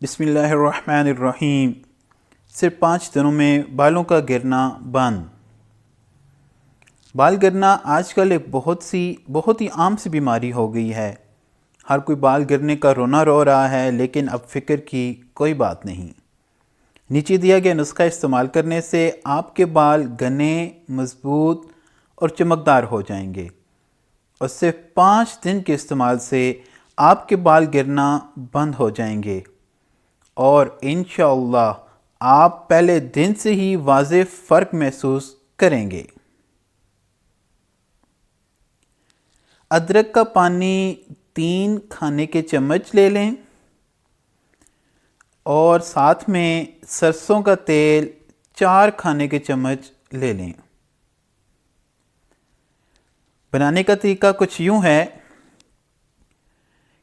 بسم اللہ الرحمن الرحیم۔ صرف 5 دنوں میں بالوں کا گرنا بند۔ بال گرنا آج کل ایک بہت ہی عام سی بیماری ہو گئی ہے۔ ہر کوئی بال گرنے کا رونا رو رہا ہے، لیکن اب فکر کی کوئی بات نہیں۔ نیچے دیا گیا نسخہ استعمال کرنے سے آپ کے بال گھنے، مضبوط اور چمکدار ہو جائیں گے، اور صرف 5 دن کے استعمال سے آپ کے بال گرنا بند ہو جائیں گے، اور انشاءاللہ آپ پہلے دن سے ہی واضح فرق محسوس کریں گے۔ ادرک کا پانی 3 کھانے کے چمچ لے لیں، اور ساتھ میں سرسوں کا تیل 4 کھانے کے چمچ لے لیں۔ بنانے کا طریقہ کچھ یوں ہے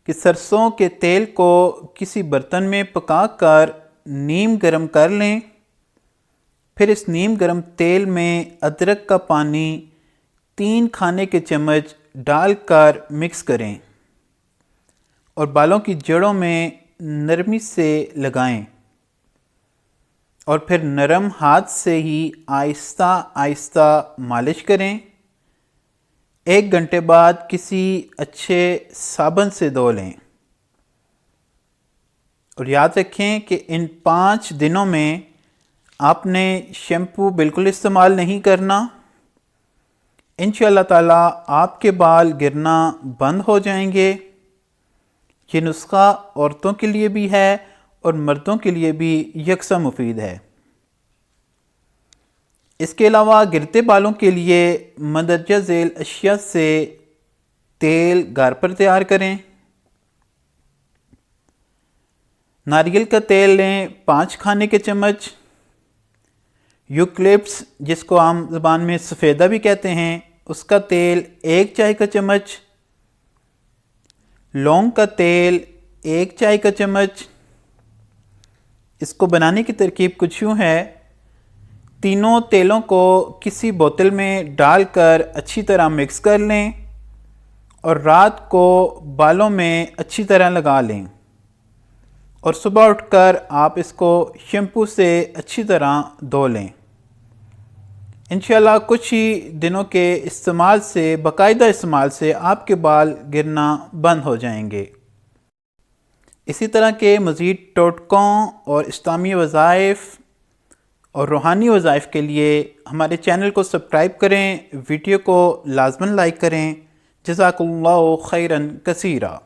کہ سرسوں کے تیل کو کسی برتن میں پکا کر نیم گرم کر لیں، پھر اس نیم گرم تیل میں ادرک کا پانی 3 کھانے کے چمچ ڈال کر مکس کریں، اور بالوں کی جڑوں میں نرمی سے لگائیں، اور پھر نرم ہاتھ سے ہی آہستہ آہستہ مالش کریں۔ 1 گھنٹے بعد کسی اچھے صابن سے دھو لیں، اور یاد رکھیں کہ ان 5 دنوں میں آپ نے شیمپو بالکل استعمال نہیں کرنا۔ انشاءاللہ تعالیٰ آپ کے بال گرنا بند ہو جائیں گے۔ یہ نسخہ عورتوں کے لیے بھی ہے اور مردوں کے لیے بھی یکساں مفید ہے۔ اس کے علاوہ گرتے بالوں کے لیے مندرجہ ذیل اشیاء سے تیل گھر پر تیار کریں۔ ناریل کا تیل لیں 5 کھانے کے چمچ، یوکلپٹس جس کو عام زبان میں سفیدہ بھی کہتے ہیں اس کا تیل 1 چائے کا چمچ، لونگ کا تیل 1 چائے کا چمچ۔ اس کو بنانے کی ترکیب کچھ یوں ہے، تینوں تیلوں کو کسی بوتل میں ڈال کر اچھی طرح مکس کر لیں، اور رات کو بالوں میں اچھی طرح لگا لیں، اور صبح اٹھ کر آپ اس کو شیمپو سے اچھی طرح دھو لیں۔ انشاءاللہ کچھ ہی دنوں کے استعمال سے، باقاعدہ استعمال سے آپ کے بال گرنا بند ہو جائیں گے۔ اسی طرح کے مزید ٹوٹکوں اور اسلامی وظائف اور روحانی وظائف کے لیے ہمارے چینل کو سبسکرائب کریں، ویڈیو کو لازماً لائک کریں۔ جزاک اللہ خیراً کثیرا۔